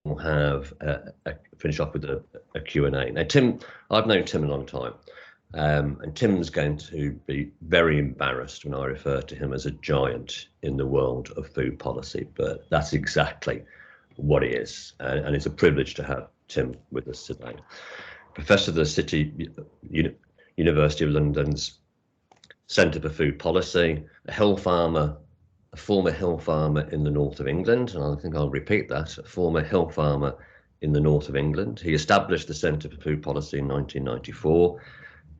we'll have finish off with a Q&A. Now, Tim, I've known Tim a long time, and Tim's going to be very embarrassed when I refer to him as a giant in the world of food policy, but that's exactly what he is, and it's a privilege to have Tim with us today. Professor of the University of London's Centre for Food Policy, a former hill farmer in the north of England, and I think I'll repeat that, a former hill farmer in the north of England. He established the Centre for Food Policy in 1994.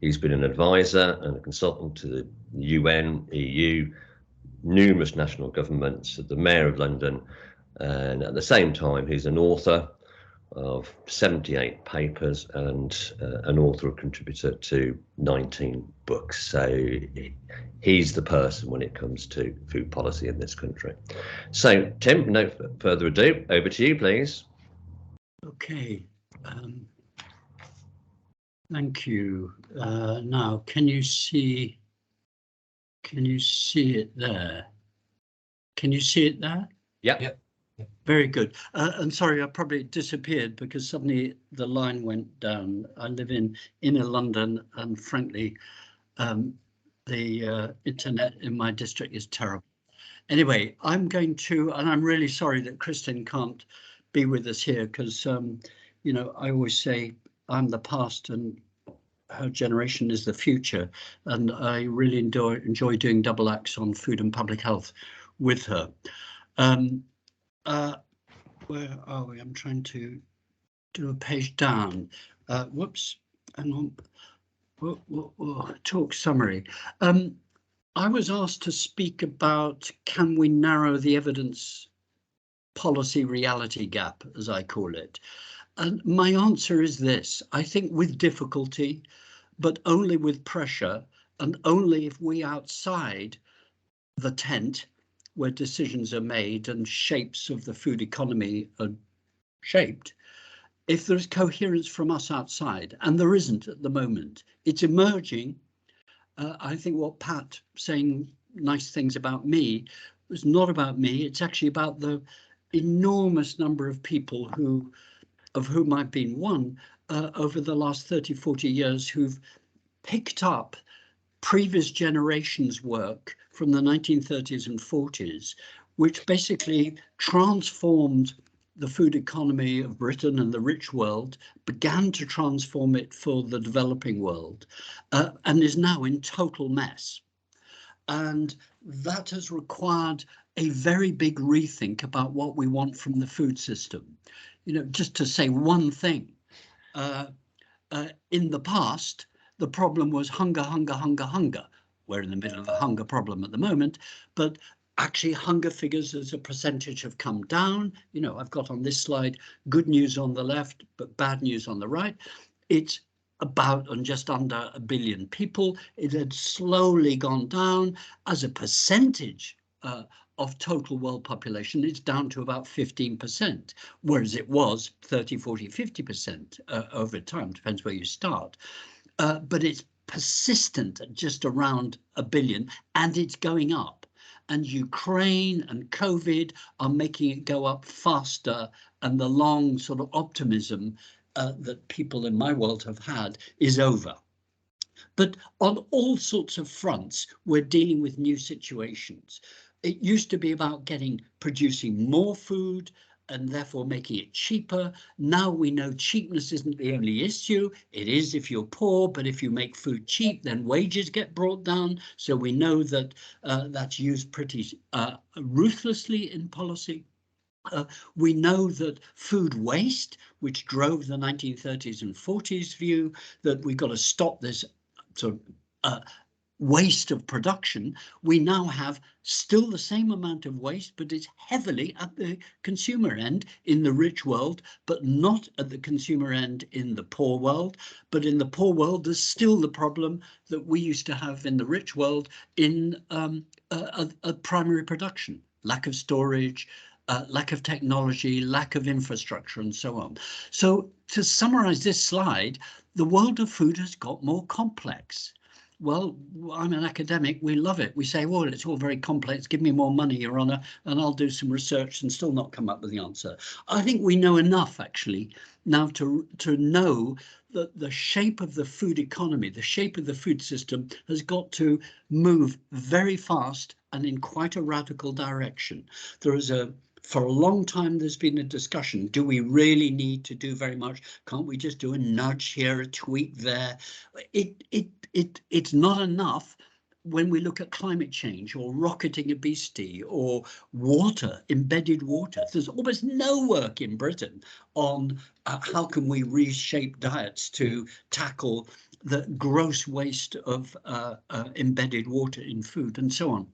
He's been an advisor and a consultant to the UN, EU, numerous national governments, the Mayor of London, and at the same time, he's an author of 78 papers and an author or contributor to 19 books. So he's the person when it comes to food policy in this country. So Tim, no further ado, over to you, please. Okay. Thank you. Now, can you see it there? Can you see it there? Yeah. Yep. Very good. I'm sorry, I probably disappeared because suddenly the line went down. I live in inner London, and frankly, the internet in my district is terrible. Anyway, I'm going to, and I'm really sorry that Kristin can't be with us here because, you know, I always say I'm the past and her generation is the future, and I really enjoy doing double acts on food and public health with her. Where are we? I'm trying to do a page down. Whoops, hang on. Talk summary. I was asked to speak about, can we narrow the evidence policy reality gap, as I call it? And my answer is this: I think with difficulty, but only with pressure, and only if we outside the tent where decisions are made and shapes of the food economy are shaped, if there's coherence from us outside, and there isn't at the moment. It's emerging. I think what Pat saying nice things about me was not about me. It's actually about the enormous number of people of whom I've been one over the last 30, 40 years who've picked up previous generations' work from the 1930s and 40s, which basically transformed the food economy of Britain and the rich world, began to transform it for the developing world, and is now in total mess. And that has required a very big rethink about what we want from the food system. You know, just to say one thing, in the past, the problem was hunger, hunger, hunger, hunger. We're in the middle of a hunger problem at the moment, but actually hunger figures as a percentage have come down. You know, I've got on this slide good news on the left, but bad news on the right. It's about and just under 1 billion people. It had slowly gone down as a percentage of total world population. It's down to about 15%, whereas it was 30, 40, 50% over time, depends where you start. But it's persistent at just around 1 billion, and it's going up. And Ukraine and COVID are making it go up faster, and the long sort of optimism that people in my world have had is over. But on all sorts of fronts, we're dealing with new situations. It used to be about producing more food, and therefore making it cheaper. Now we know cheapness isn't the only issue. It is if you're poor, but if you make food cheap, then wages get brought down. So we know that that's used pretty ruthlessly in policy. We know that food waste, which drove the 1930s and 40s view, that we've got to stop this sort of waste of production. We now have still the same amount of waste, but it's heavily at the consumer end in the rich world, but not at the consumer end in the poor world. But in the poor world, there's still the problem that we used to have in the rich world in a primary production, lack of storage, lack of technology, lack of infrastructure, and so on. So to summarize this slide, the world of food has got more complex. Well, I'm an academic. We love it. We say, well, it's all very complex. Give me more money, Your Honour, and I'll do some research and still not come up with the answer. I think we know enough, actually, now to know that the shape of the food economy, the shape of the food system has got to move very fast and in quite a radical direction. For a long time, there's been a discussion. Do we really need to do very much? Can't we just do a nudge here, a tweak there? It's not enough when we look at climate change or rocketing obesity or water, embedded water. There's almost no work in Britain on how can we reshape diets to tackle the gross waste of embedded water in food and so on.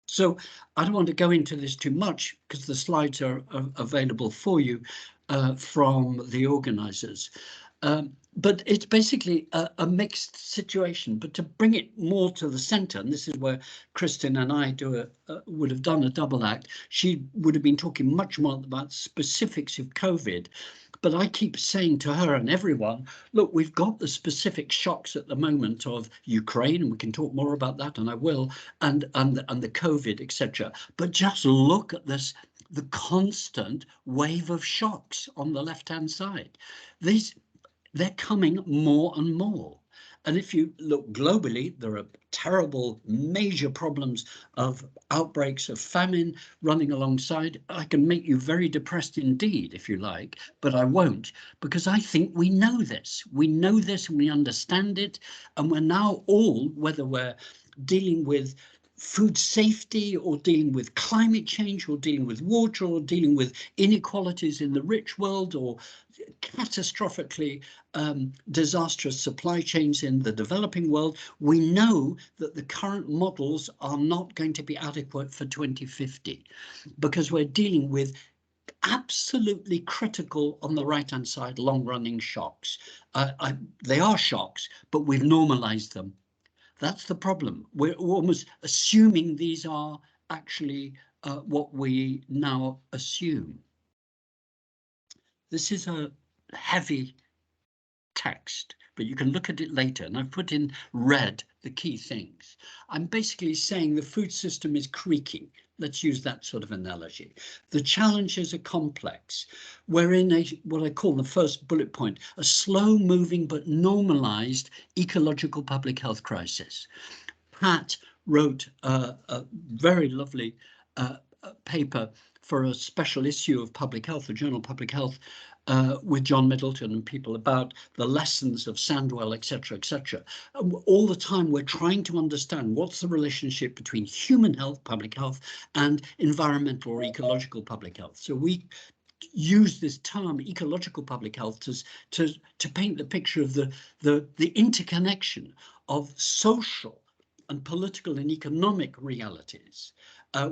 So I don't want to go into this too much because the slides are available for you from the organizers. But it's basically a mixed situation. But to bring it more to the center, and this is where Kristin and I would have done a double act, she would have been talking much more about specifics of COVID. But I keep saying to her and everyone, look, we've got the specific shocks at the moment of Ukraine, and we can talk more about that, and I will, and the COVID, etc. But just look at this, the constant wave of shocks on the left-hand side. They're coming more and more. And if you look globally, there are terrible major problems of outbreaks of famine running alongside. I can make you very depressed indeed, if you like, but I won't, because I think we know this. We know this and we understand it. And we're now all, whether we're dealing with food safety or dealing with climate change or dealing with water or dealing with inequalities in the rich world or catastrophically disastrous supply chains in the developing world, we know that the current models are not going to be adequate for 2050 because we're dealing with absolutely critical on the right hand side long-running shocks. They are shocks, but we've normalized them. That's the problem. We're almost assuming these are actually what we now assume. This is a heavy text, but you can look at it later, and I've put in red the key things. I'm basically saying the food system is creaking. Let's use that sort of analogy. The challenges are complex. We're in what I call the first bullet point, a slow-moving but normalized ecological public health crisis. Pat wrote a very lovely paper for a special issue of Public Health, the journal Public Health, with John Middleton and people about the lessons of Sandwell, etc., etc. All the time we're trying to understand what's the relationship between human health, public health, and environmental or ecological public health. So we use this term ecological public health to paint the picture of the interconnection of social and political and economic realities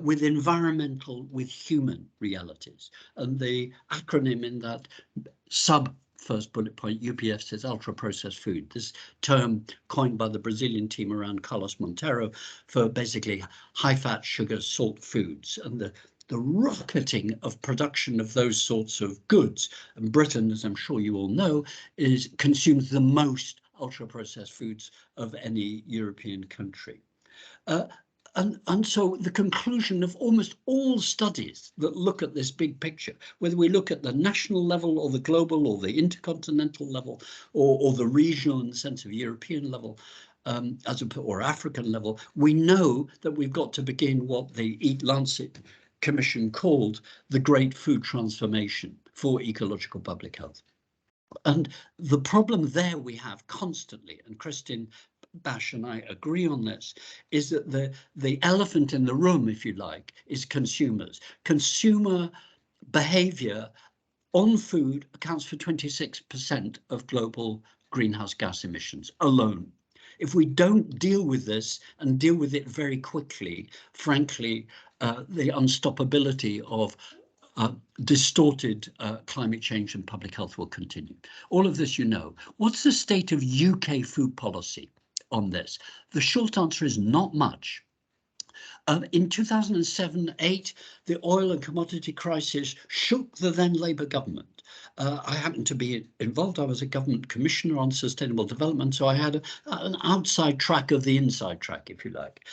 with environmental, with human realities. And the acronym in that first bullet point, UPF, says ultra-processed food. This term coined by the Brazilian team around Carlos Monteiro for basically high-fat, sugar, salt foods. And the rocketing of production of those sorts of goods. And Britain, as I'm sure you all know, consumes the most ultra-processed foods of any European country. And so the conclusion of almost all studies that look at this big picture, whether we look at the national level or the global or the intercontinental level or the regional in the sense of European level, or African level, we know that we've got to begin what the Eat Lancet Commission called the Great Food Transformation for ecological public health. And the problem there we have constantly, and Kristin Bash and I agree on this, is that the elephant in the room, if you like, is consumers. Consumer behavior on food accounts for 26% of global greenhouse gas emissions alone. If we don't deal with this and deal with it very quickly, frankly, the unstoppability of distorted climate change and public health will continue. All of this you know. What's the state of UK food policy on this? The short answer is not much. In 2007-8, the oil and commodity crisis shook the then Labour government. I happened to be involved. I was a government commissioner on sustainable development, so I had an outside track of the inside track, if you like,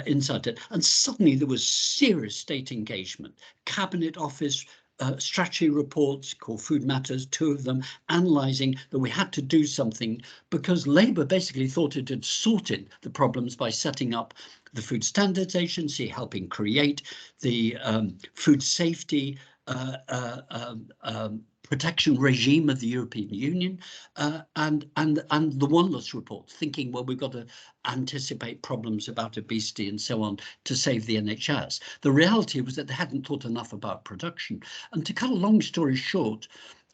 inside it. And suddenly there was serious state engagement. Cabinet Office strategy reports called Food Matters, 2 of them, analysing that we had to do something because Labour basically thought it had sorted the problems by setting up the Food Standards Agency, helping create the food safety protection regime of the European Union, and the Oneless report, thinking, well, we've got to anticipate problems about obesity and so on to save the NHS. The reality was that they hadn't thought enough about production. And to cut a long story short,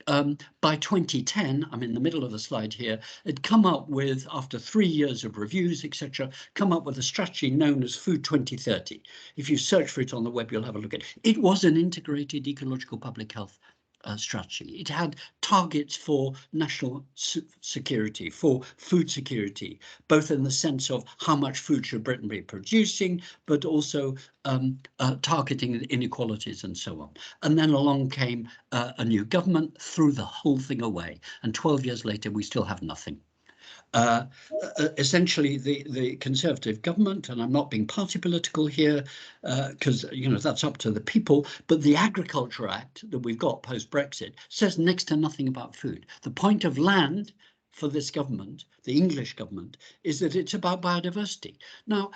by 2010, I'm in the middle of the slide here, had come up with, after 3 years of reviews, etc., come up with a strategy known as Food 2030. If you search for it on the web, you'll have a look at it. It was an integrated ecological public health strategy. It had targets for national security, for food security, both in the sense of how much food should Britain be producing, but also targeting inequalities and so on. And then along came a new government, threw the whole thing away. And 12 years later, we still have nothing. Essentially, the Conservative government, and I'm not being party political here, because that's up to the people, but the Agriculture Act that we've got post-Brexit says next to nothing about food. The point of land for this government, the English government, is that it's about biodiversity. Now,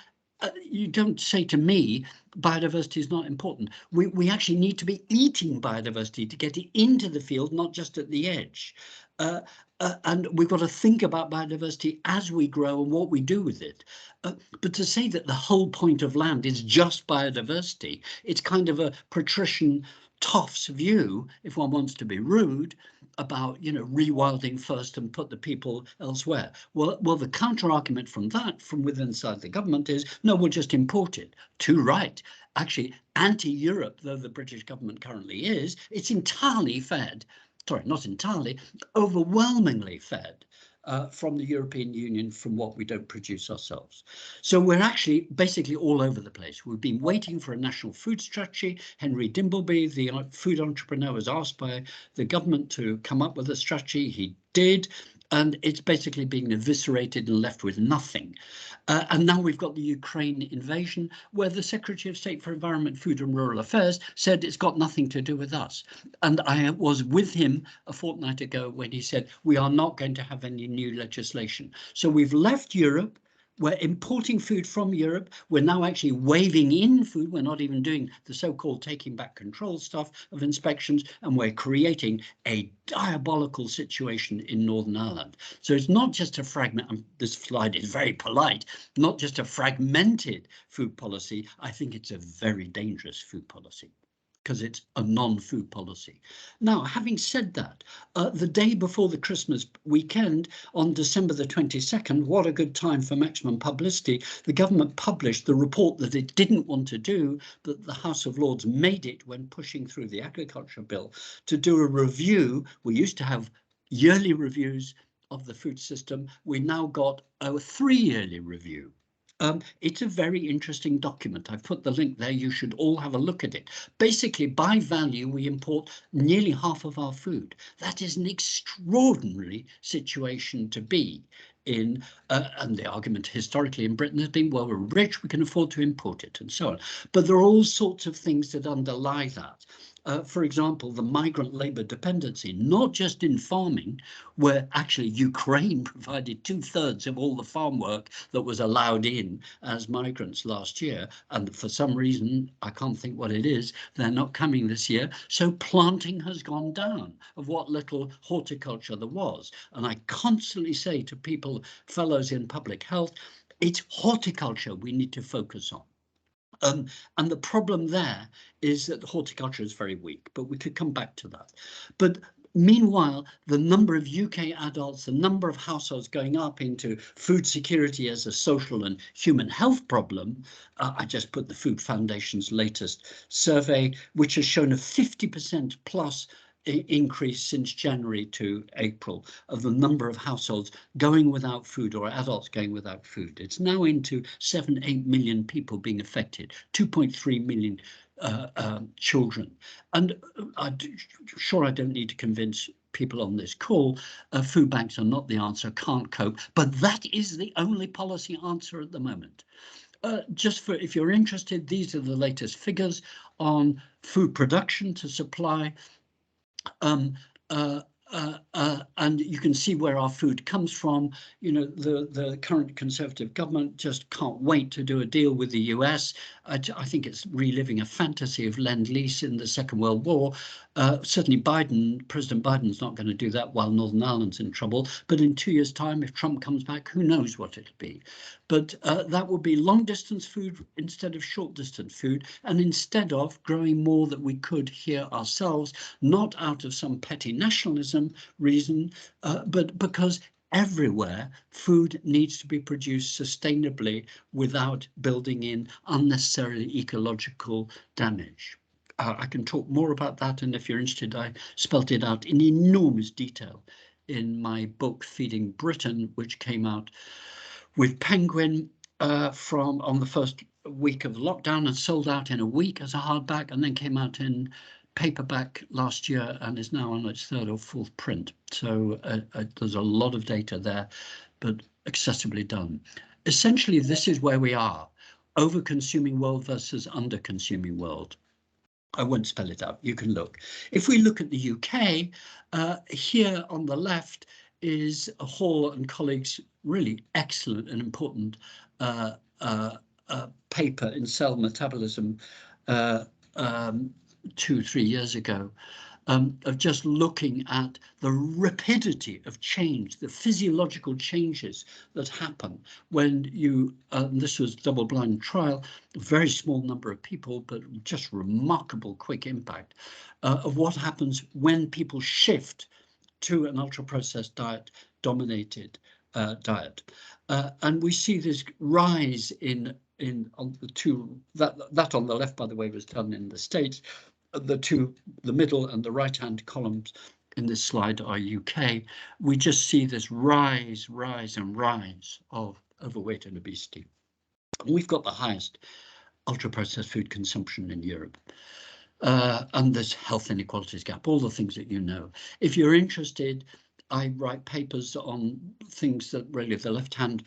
you don't say to me biodiversity is not important. We actually need to be eating biodiversity to get it into the field, not just at the edge. And we've got to think about biodiversity as we grow and what we do with it. But to say that the whole point of land is just biodiversity, it's kind of a patrician toff's view, if one wants to be rude, about rewilding first and put the people elsewhere. Well, the counter argument from that, from within inside the government, is no, we'll just import it. Too right. Actually, anti-Europe, though the British government currently is, it's entirely fed. Sorry, not entirely, overwhelmingly fed from the European Union from what we don't produce ourselves. So we're actually basically all over the place. We've been waiting for a national food strategy. Henry Dimbleby, the food entrepreneur, was asked by the government to come up with a strategy. He did. And it's basically being eviscerated and left with nothing. And now we've got the Ukraine invasion, where the Secretary of State for Environment, Food and Rural Affairs said it's got nothing to do with us. And I was with him a fortnight ago when he said, we are not going to have any new legislation. So we've left Europe. We're importing food from Europe. We're now actually waving in food. We're not even doing the so-called taking back control stuff of inspections, and we're creating a diabolical situation in Northern Ireland. So it's not just a fragment, this slide is very polite, not just a fragmented food policy. I think it's a very dangerous food policy, because it's a non-food policy. Now, having said that, the day before the Christmas weekend, on December the 22nd, what a good time for maximum publicity, the government published the report that it didn't want to do, but the House of Lords made it when pushing through the agriculture bill, to do a review. We used to have yearly reviews of the food system. We now got a 3-yearly review. It's a very interesting document. I've put the link there. You should all have a look at it. Basically, by value, we import nearly half of our food. That is an extraordinary situation to be in. And the argument historically in Britain has been, well, we're rich, we can afford to import it, and so on. But there are all sorts of things that underlie that. For example, the migrant labour dependency, not just in farming, where actually Ukraine provided 2/3 of all the farm work that was allowed in as migrants last year. And for some reason, I can't think what it is, they're not coming this year. So planting has gone down of what little horticulture there was. And I constantly say to people, fellows in public health, it's horticulture we need to focus on. And the problem there is that horticulture is very weak, but we could come back to that. But meanwhile, the number of UK adults, the number of households going up into food security as a social and human health problem, I just put the Food Foundation's latest survey, which has shown a 50% plus increase since January to April of the number of households going without food or adults going without food. It's now into 7-8 million people being affected, 2.3 million children. And I'm sure I don't need to convince people on this call, food banks are not the answer, can't cope, but that is the only policy answer at the moment. Just for, if you're interested, these are the latest figures on food production to supply. And you can see where our food comes from. You know, the current Conservative government just can't wait to do a deal with the US. I think it's reliving a fantasy of Lend-Lease in the Second World War. Certainly President Biden's not going to do that while Northern Ireland's in trouble. But in 2 years' time, if Trump comes back, who knows what it'll be. But that would be long distance food instead of short distance food, and instead of growing more that we could here ourselves, not out of some petty nationalism reason, but because everywhere food needs to be produced sustainably without building in unnecessarily ecological damage. I can talk more about that, and if you're interested, I spelt it out in enormous detail in my book Feeding Britain, which came out with Penguin on the first week of lockdown and sold out in a week as a hardback, and then came out in paperback last year and is now on its third or fourth print. So there's a lot of data there, but accessibly done. Essentially, this is where we are: over-consuming world versus under-consuming world. I won't spell it out, you can look. If we look at the UK, here on the left is Hall and colleagues' really excellent and important paper in Cell Metabolism 2-3 years ago, of just looking at the rapidity of change, the physiological changes that happen when you, this was double-blind trial, a very small number of people, but just remarkable quick impact of what happens when people shift to an ultra-processed diet dominated diet. And we see this rise in on the two, that on the left, by the way, was done in the States. The middle and the right-hand columns in this slide are UK. We just see this rise of overweight and obesity. And we've got the highest ultra-processed food consumption in Europe. And there's health inequalities gap, all the things that you know. If you're interested, I write papers on things that really the left-hand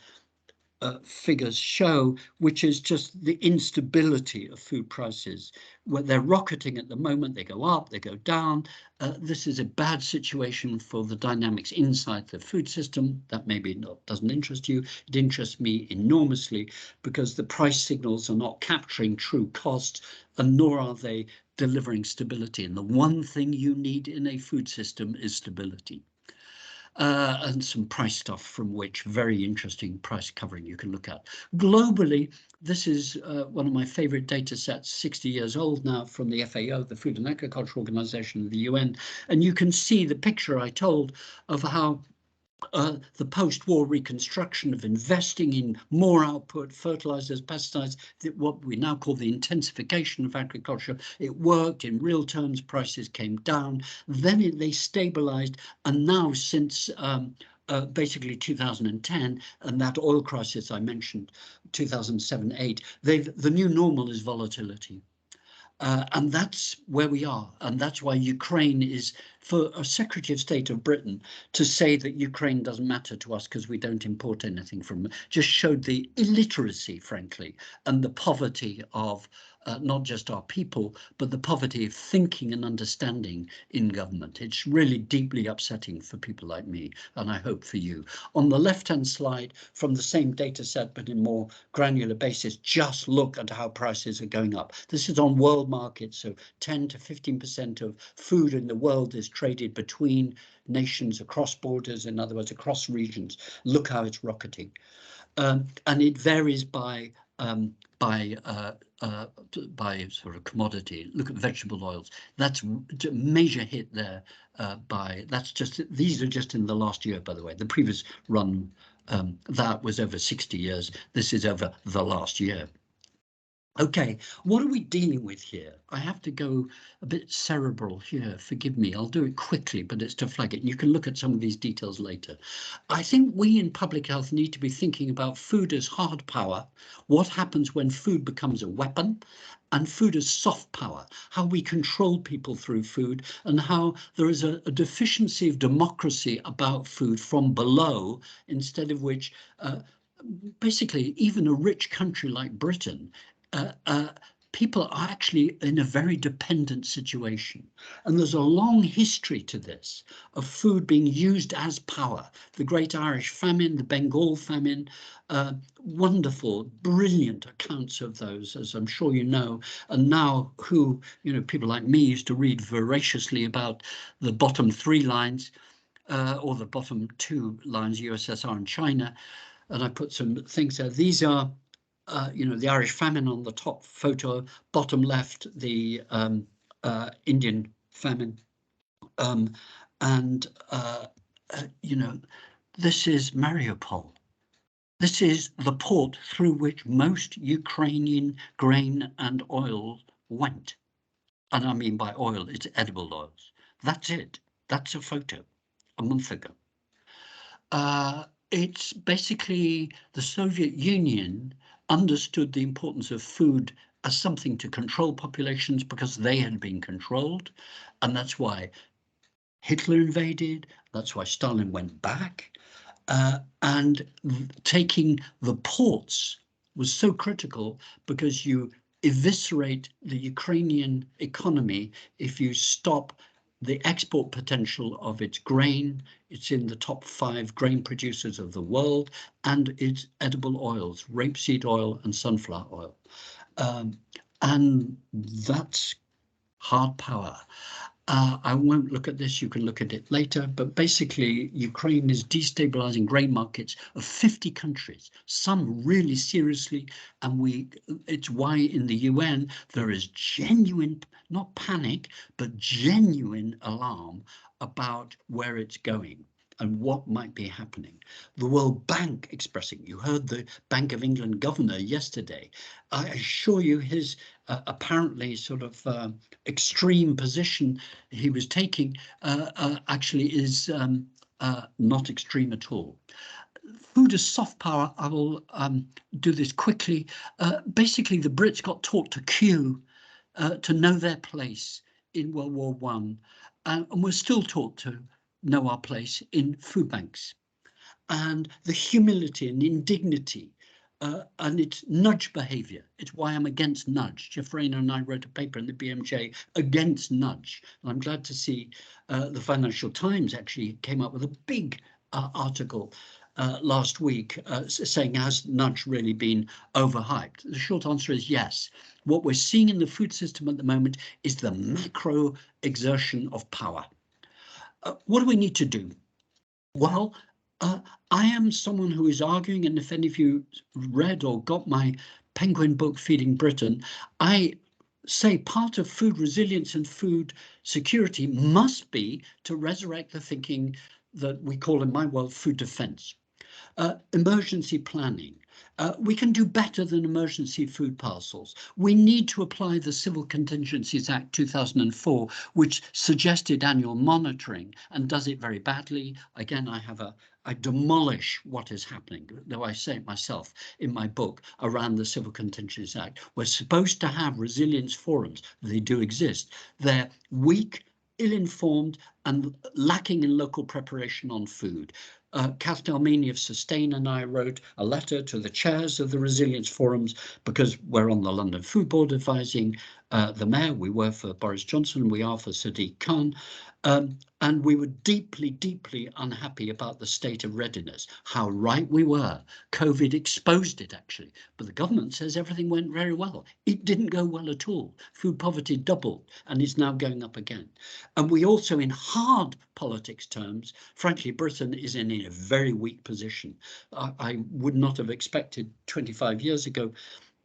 figures show, which is just the instability of food prices. Where they're rocketing at the moment, they go up, they go down. This is a bad situation for the dynamics inside the food system. That maybe doesn't interest you. It interests me enormously because the price signals are not capturing true costs, and nor are they delivering stability. And the one thing you need in a food system is stability. And some price stuff from which very interesting price covering you can look at. Globally, this is one of my favorite data sets, 60 years old now, from the FAO, the Food and Agriculture Organization of the UN. And you can see the picture I told of how the post-war reconstruction of investing in more output, fertilizers, pesticides, what we now call the intensification of agriculture, it worked. In real terms, prices came down. Then they stabilized, and now since basically 2010 and that oil crisis I mentioned, 2007-8, the new normal is volatility. And that's where we are. And that's why Ukraine is, for a Secretary of State of Britain to say that Ukraine doesn't matter to us because we don't import anything from them, just showed the illiteracy, frankly, and the poverty of not just our people, but the poverty of thinking and understanding in government. It's really deeply upsetting for people like me, and I hope for you. On the left-hand slide, from the same data set, but in more granular basis, just look at how prices are going up. This is on world markets, so 10 to 15% of food in the world is traded between nations across borders, in other words, across regions. Look how it's rocketing. And it varies by sort of commodity. Look at vegetable oils. That's a major hit there. These are just in the last year, by the way. The previous run that was over 60 years. This is over the last year. Okay, what are we dealing with here? I have to go a bit cerebral here, forgive me. I'll do it quickly, but it's to flag it. You can look at some of these details later. I think we in public health need to be thinking about food as hard power, what happens when food becomes a weapon, and food as soft power, how we control people through food, and how there is a deficiency of democracy about food from below, instead of which basically even a rich country like Britain, uh, uh, people are actually in a very dependent situation. And there's a long history to this of food being used as power. The Great Irish Famine, the Bengal Famine, wonderful, brilliant accounts of those, as I'm sure you know. And now people like me used to read voraciously about the bottom 3 lines, or the bottom 2 lines, USSR and China. And I put some things there. These are the Irish famine on the top photo, bottom left, the Indian famine. And this is Mariupol. This is the port through which most Ukrainian grain and oil went. And I mean by oil, it's edible oils. That's it. That's a photo a month ago. It's basically the Soviet Union understood the importance of food as something to control populations because they had been controlled. And that's why Hitler invaded. That's why Stalin went back. And taking the ports was so critical because you eviscerate the Ukrainian economy if you stop the export potential of its grain. It's in the top 5 grain producers of the world, and its edible oils, rapeseed oil and sunflower oil. And that's hard power. I won't look at this, you can look at it later, but basically Ukraine is destabilizing grain markets of 50 countries, some really seriously, and it's why in the UN there is genuine, not panic, but genuine alarm about where it's going and what might be happening. The World Bank expressing, you heard the Bank of England governor yesterday. I assure you his apparently sort of extreme position he was taking actually is not extreme at all. Food as soft power, I will do this quickly. Basically, the Brits got taught to queue, to know their place in World War I, and we're still taught to know our place in food banks. And the humility and indignity, and it's nudge behavior. It's why I'm against nudge. Jeff Rayner and I wrote a paper in the BMJ against nudge. And I'm glad to see the Financial Times actually came up with a big article last week saying, has nudge really been overhyped? The short answer is yes. What we're seeing in the food system at the moment is the macro exertion of power. What do we need to do? Well, I am someone who is arguing, and if any of you read or got my Penguin book, Feeding Britain, I say part of food resilience and food security must be to resurrect the thinking that we call in my world food defense. Emergency planning. We can do better than emergency food parcels. We need to apply the Civil Contingencies Act 2004, which suggested annual monitoring and does it very badly. Again, I demolish what is happening, though I say it myself in my book around the Civil Contingencies Act. We're supposed to have resilience forums. They do exist. They're weak, ill-informed, and lacking in local preparation on food. Kath Delmini of Sustain and I wrote a letter to the chairs of the resilience forums because we're on the London Food Board advising the mayor. We were for Boris Johnson, we are for Sadiq Khan. And we were deeply, deeply unhappy about the state of readiness, how right we were. COVID exposed it, actually, but the government says everything went very well. It didn't go well at all. Food poverty doubled and is now going up again. And we also, in hard politics terms, frankly, Britain is in a very weak position. I would not have expected 25 years ago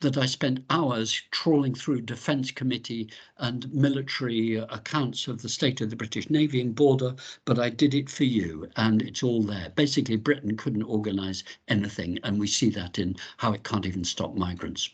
that I spent hours trawling through Defence Committee and military accounts of the state of the British Navy and border, but I did it for you, and it's all there. Basically, Britain couldn't organise anything, and we see that in how it can't even stop migrants.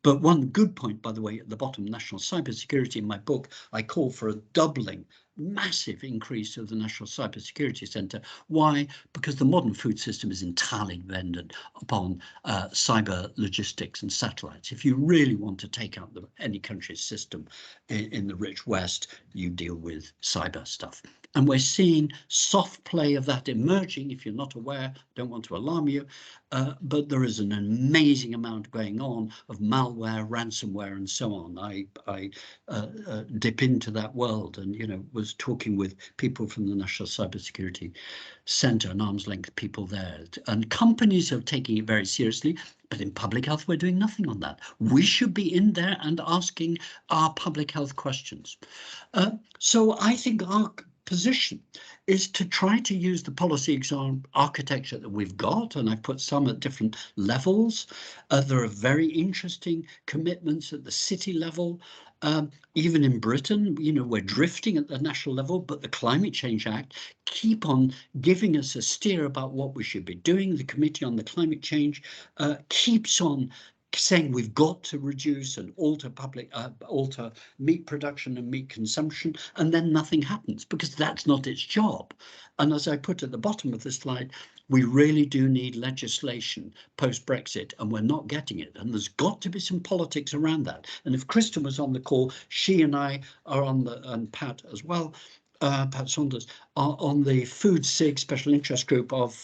But one good point, by the way, at the bottom, national cybersecurity, in my book, I call for a doubling, massive increase of the National Cybersecurity Centre. Why? Because the modern food system is entirely dependent upon cyber logistics and satellites. If you really want to take out any country's system in the rich West, you deal with cyber stuff. And we're seeing soft play of that emerging. If you're not aware, don't want to alarm you, but there is an amazing amount going on of malware, ransomware, and so on. I dip into that world, and was talking with people from the National Cybersecurity Centre and arm's length people there. And companies are taking it very seriously. But in public health, we're doing nothing on that. We should be in there and asking our public health questions. So I think our position is to try to use the policy architecture that we've got, and I've put some at different levels. There are very interesting commitments at the city level. Even in Britain, we're drifting at the national level, but the Climate Change Act keep on giving us a steer about what we should be doing. The Committee on the Climate Change keeps on saying we've got to reduce and alter meat production and meat consumption, and then nothing happens because that's not its job. And as I put at the bottom of the slide, we really do need legislation post-Brexit, and we're not getting it. And there's got to be some politics around that. And if Kristen was on the call, she and I are on and Pat as well, Pat Saunders, are on the Food SIG Special Interest Group of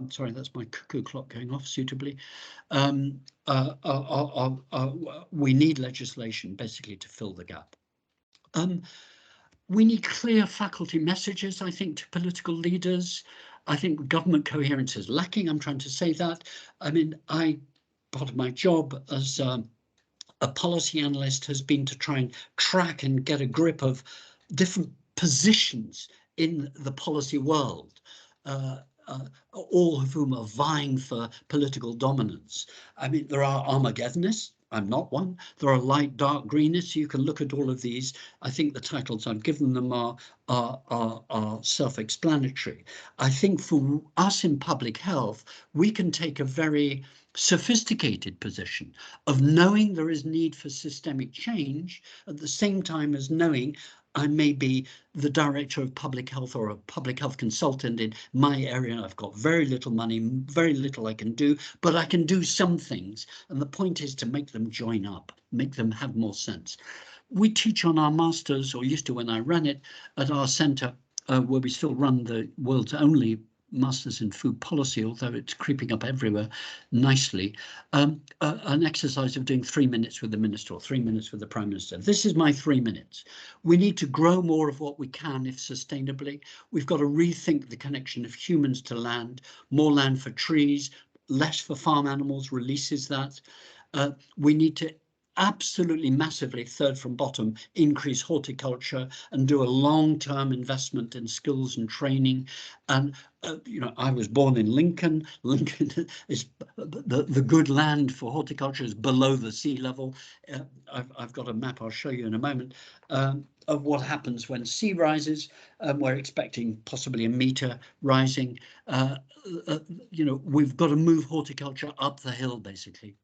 sorry, that's my cuckoo clock going off suitably. We need legislation basically to fill the gap. We need clear faculty messages, I think, to political leaders. I think government coherence is lacking. I'm trying to say that. I mean, part of my job as a policy analyst has been to try and track and get a grip of different positions in the policy world. All of whom are vying for political dominance. I mean, there are Armageddonists. I'm not one. There are light, dark, greenists. You can look at all of these. I think the titles I've given them are self-explanatory. I think for us in public health, we can take a very sophisticated position of knowing there is need for systemic change at the same time as knowing I may be the director of public health or a public health consultant in my area. I've got very little money, very little I can do, but I can do some things. And the point is to make them join up, make them have more sense. We teach on our masters, or used to when I ran it, at our centre, where we still run the world's only Masters in Food Policy, although it's creeping up everywhere nicely, an exercise of doing 3 minutes with the minister or 3 minutes with the Prime Minister. This is my 3 minutes. We need to grow more of what we can, if sustainably. We've got to rethink the connection of humans to land, more land for trees, less for farm animals, releases that. We need to absolutely massively, third from bottom, increase horticulture and do a long-term investment in skills and training. And I was born in Lincoln. Lincoln is the good land for horticulture is below the sea level. I've got a map I'll show you in a moment of what happens when sea rises. We're expecting possibly a metre rising. We've got to move horticulture up the hill, basically.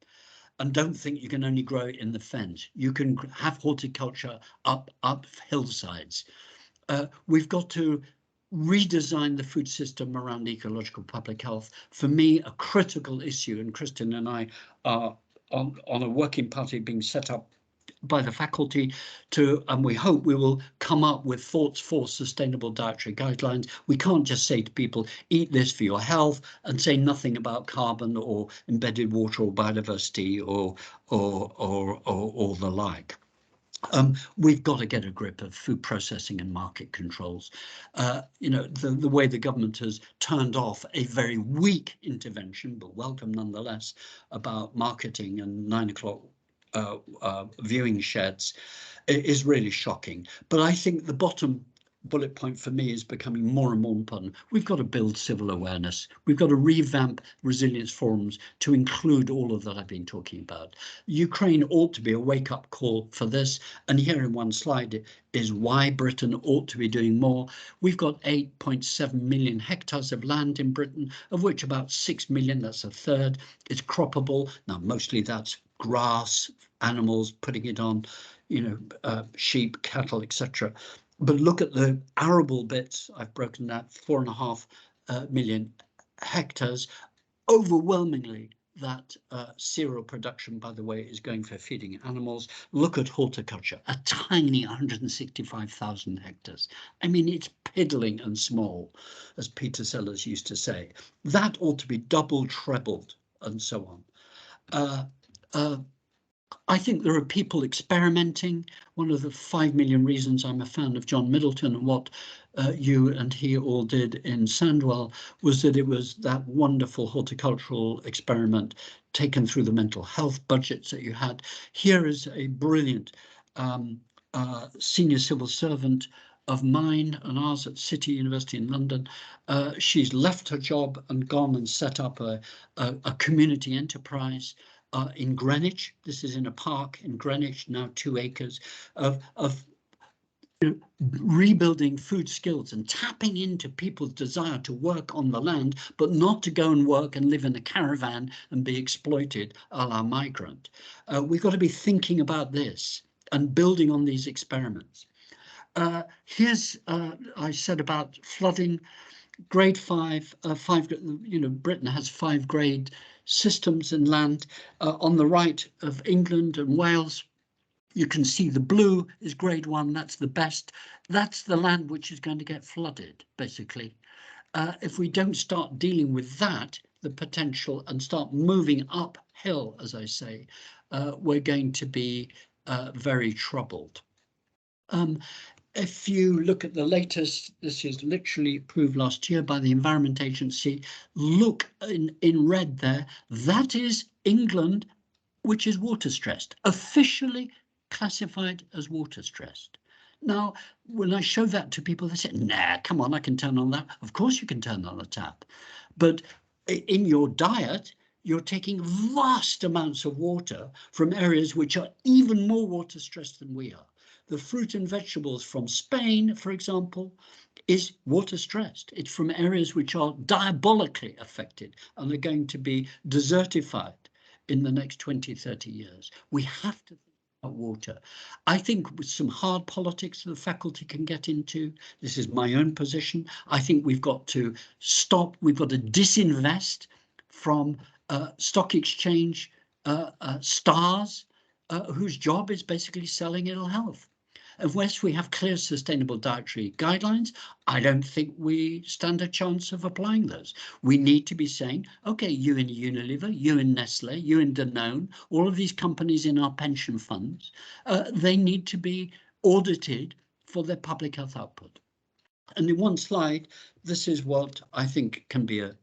And don't think you can only grow it in the fens. You can have horticulture up hillsides. We've got to redesign the food system around ecological public health. For me, a critical issue, and Kristen and I are on a working party being set up by the faculty and we hope we will come up with thoughts for sustainable dietary guidelines. We can't just say to people, eat this for your health, and say nothing about carbon or embedded water or biodiversity or the like. We've got to get a grip of food processing and market controls. The way the government has turned off a very weak intervention, but welcome nonetheless, about marketing and 9 o'clock viewing sheds is really shocking. But I think the bottom bullet point for me is becoming more and more important. We've got to build civil awareness. We've got to revamp resilience forums to include all of that I've been talking about. Ukraine ought to be a wake-up call for this. And here in one slide is why Britain ought to be doing more. We've got 8.7 million hectares of land in Britain, of which about 6 million, that's a third, is croppable. Now, mostly that's grass, animals, putting it on, sheep, cattle, etc. But look at the arable bits. I've broken that 4.5 million hectares. Overwhelmingly, that cereal production, by the way, is going for feeding animals. Look at horticulture, a tiny 165,000 hectares. I mean, it's piddling and small, as Peter Sellers used to say. That ought to be doubled, trebled, and so on. I think there are people experimenting. One of the 5 million reasons I'm a fan of John Middleton and what you and he all did in Sandwell was that it was that wonderful horticultural experiment taken through the mental health budgets that you had. Here is a brilliant senior civil servant of mine and ours at City University in London. She's left her job and gone and set up a community enterprise in Greenwich. This is in a park in Greenwich, now 2 acres, of rebuilding food skills and tapping into people's desire to work on the land, but not to go and work and live in a caravan and be exploited a la migrant. We've got to be thinking about this and building on these experiments. Here's, I said about flooding, grade 5, Britain has 5 grade systems in land. On the right of England and Wales, you can see the blue is grade 1, that's the best. That's the land which is going to get flooded, basically. If we don't start dealing with that, the potential, and start moving uphill, as I say, we're going to be very troubled. If you look at the latest, this is literally approved last year by the Environment Agency. Look in red there, that is England, which is water stressed, officially classified as water stressed. Now, when I show that to people, they say, nah, come on, I can turn on that. Of course you can turn on the tap. But in your diet, you're taking vast amounts of water from areas which are even more water stressed than we are. The fruit and vegetables from Spain, for example, is water stressed. It's from areas which are diabolically affected and are going to be desertified in the next 20, 30 years. We have to think about water. I think with some hard politics the faculty can get into, this is my own position, I think we've got to stop, we've got to disinvest from stock exchange stars whose job is basically selling ill health. Unless we have clear sustainable dietary guidelines, I don't think we stand a chance of applying those. We need to be saying, okay, you in Unilever, you in Nestle, you in Danone, all of these companies in our pension funds, they need to be audited for their public health output. And in one slide, this is what I think can be a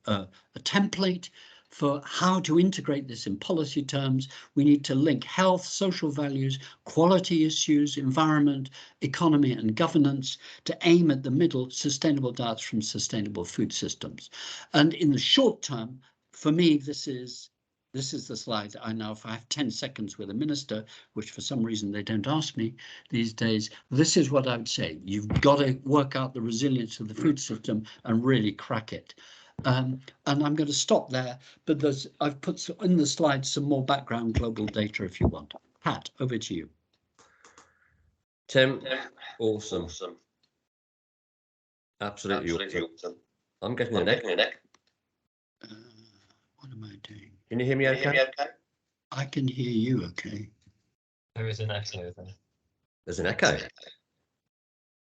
template for how to integrate this in policy terms. We need to link health, social values, quality issues, environment, economy and governance to aim at the middle, sustainable diets from sustainable food systems. And in the short term, for me, this is the slide I know. If I have 10 seconds with a minister, which for some reason they don't ask me these days, this is what I would say. You've got to work out the resilience of the food system and really crack it. And I'm going to stop there, but I've put in the slide some more background global data if you want. Pat, over to you. Tim, awesome. Absolutely awesome. I'm getting an echo. What am I doing? Can you hear me okay? I can hear you okay. There is an echo there. There's an echo.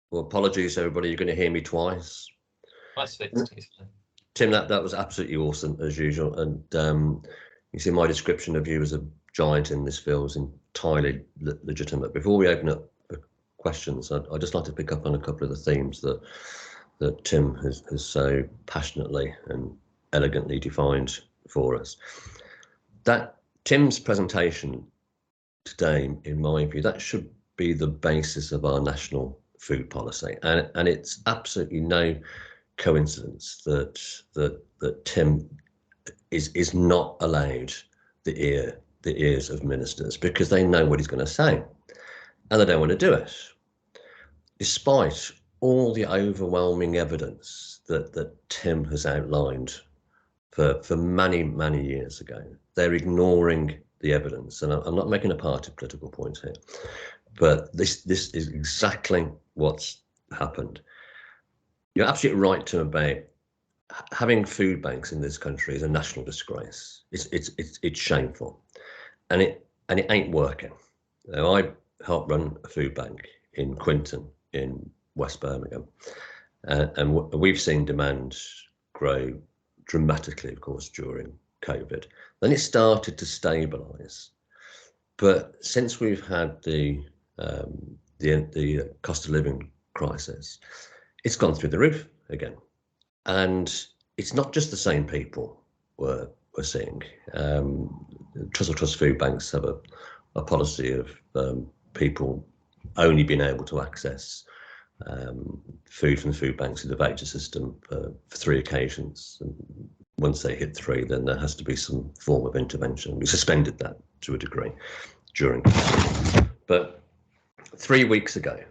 Well, apologies, everybody. You're going to hear me twice. Tim, that was absolutely awesome as usual. And you see my description of you as a giant in this field is entirely legitimate. Before we open up for questions, I'd just like to pick up on a couple of the themes that Tim has so passionately and elegantly defined for us. That Tim's presentation today, in my view, that should be the basis of our national food policy, and it's absolutely no coincidence that Tim is not allowed the ears of ministers, because they know what he's going to say, and they don't want to do it, despite all the overwhelming evidence that Tim has outlined for many years ago. They're ignoring the evidence, and I'm not making a party political point here, but this is exactly what's happened. You're absolutely right, Tim, about having food banks in this country is a national disgrace. It's shameful, and it ain't working. Now, I helped run a food bank in Quinton in West Birmingham, and we've seen demand grow dramatically, of course, during COVID. Then it started to stabilise, but since we've had the cost of living crisis, it's gone through the roof again. And it's not just the same people we're seeing. Trussell Trust food banks have a policy of people only being able to access food from the food banks in the voucher system for 3 occasions. And once they hit 3, then there has to be some form of intervention. We suspended that to a degree during COVID. But 3 weeks ago,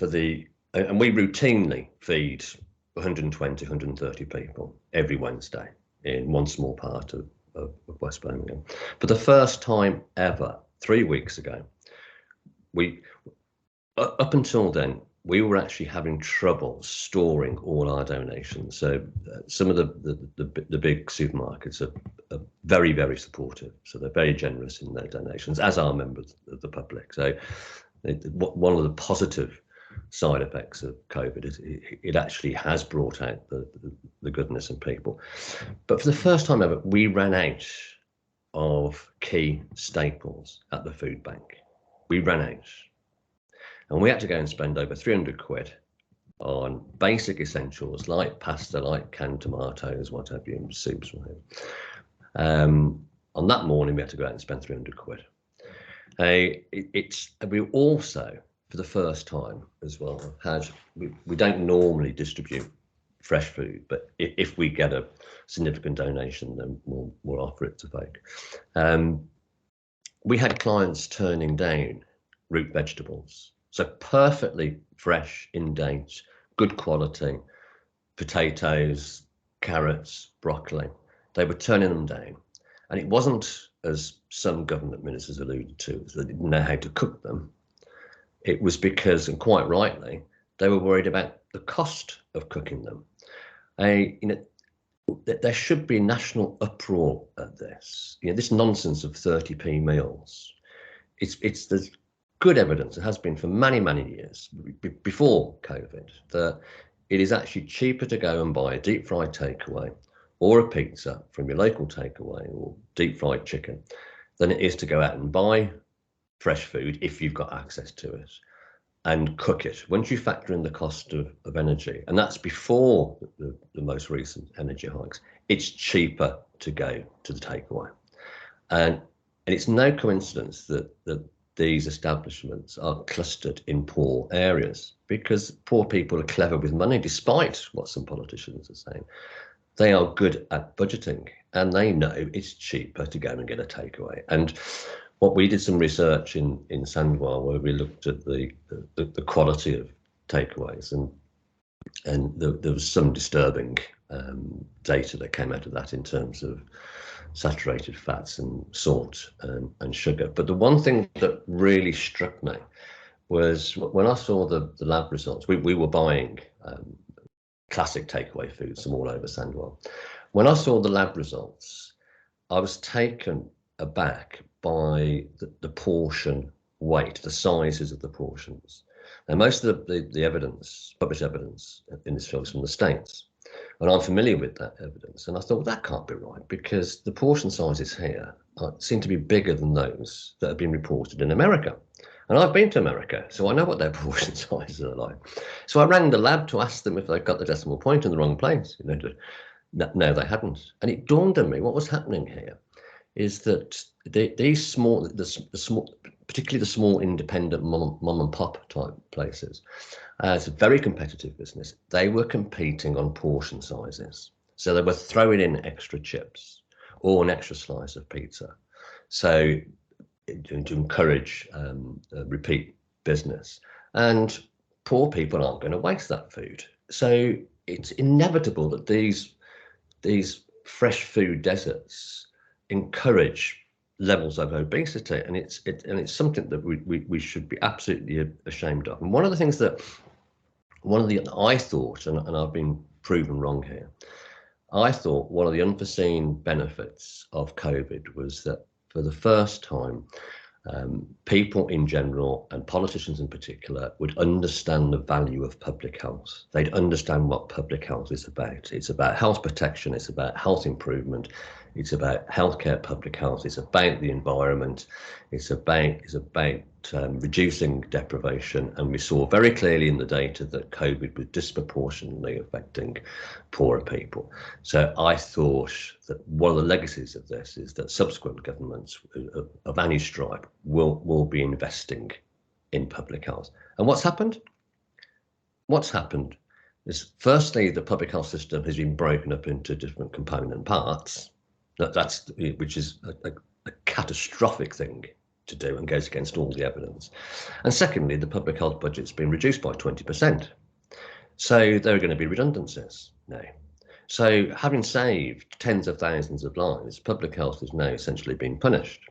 and we routinely feed 120, 130 people every Wednesday in one small part of West Birmingham. For the first time ever, 3 weeks ago, up until then, we were actually having trouble storing all our donations. So some of the big supermarkets are very supportive. So they're very generous in their donations, as are members of the public. So one of the positive side effects of COVID is it actually has brought out the goodness in people. But for the first time ever, we ran out of key staples at the food bank. We ran out. And we had to go and spend over 300 quid on basic essentials like pasta, like canned tomatoes, what have you, soups, whatever. On that morning, we had to go out and spend 300 quid. We also, for the first time as well, we don't normally distribute fresh food, but if we get a significant donation, then we'll offer it to folk. We had clients turning down root vegetables. So perfectly fresh, in date, good quality potatoes, carrots, broccoli. They were turning them down. And it wasn't, as some government ministers alluded to, they didn't know how to cook them. It was because, and quite rightly, they were worried about the cost of cooking them. There should be national uproar at this. This nonsense of 30p meals. There's good evidence, it has been for many years before COVID, that it is actually cheaper to go and buy a deep fried takeaway or a pizza from your local takeaway or deep fried chicken than it is to go out and buy fresh food if you've got access to it and cook it. Once you factor in the cost of energy, and that's before the most recent energy hikes, it's cheaper to go to the takeaway. And it's no coincidence that these establishments are clustered in poor areas, because poor people are clever with money, despite what some politicians are saying. They are good at budgeting, and they know it's cheaper to go and get a takeaway. And what we did some research in Sandwell, where we looked at the quality of takeaways, and there was some disturbing data that came out of that in terms of saturated fats and salt and sugar. But the one thing that really struck me was when I saw the lab results. We were buying classic takeaway foods from all over Sandwell. When I saw the lab results, I was taken aback by the portion weight, the sizes of the portions. Now, most of the evidence, published evidence in this field is from the States. And I'm familiar with that evidence. And I thought, well, that can't be right, because the portion sizes here seem to be bigger than those that have been reported in America. And I've been to America, so I know what their portion sizes are like. So I rang the lab to ask them if they got the decimal point in the wrong place. No, they hadn't. And it dawned on me what was happening here is that these small, particularly the small independent mom and pop type places. It's a very competitive business. They were competing on portion sizes. So they were throwing in extra chips or an extra slice of pizza. So to encourage repeat business. And poor people aren't going to waste that food. So it's inevitable that these fresh food deserts encourage levels of obesity, and it's something that we should be absolutely ashamed of. And one of the things that I thought, and I've been proven wrong here, I thought one of the unforeseen benefits of COVID was that for the first time, people in general and politicians in particular would understand the value of public health. They'd understand what public health is about. It's about health protection, it's about health improvement, it's about healthcare public health, it's about the environment, it's about reducing deprivation. And we saw very clearly in the data that COVID was disproportionately affecting poorer people. So I thought that one of the legacies of this is that subsequent governments of any stripe will be investing in public health. And what's happened? What's happened is, firstly, the public health system has been broken up into different component parts. Which is a catastrophic thing to do and goes against all the evidence. And secondly, the public health budget's been reduced by 20%. So there are going to be redundancies now. So having saved tens of thousands of lives, public health is now essentially being punished.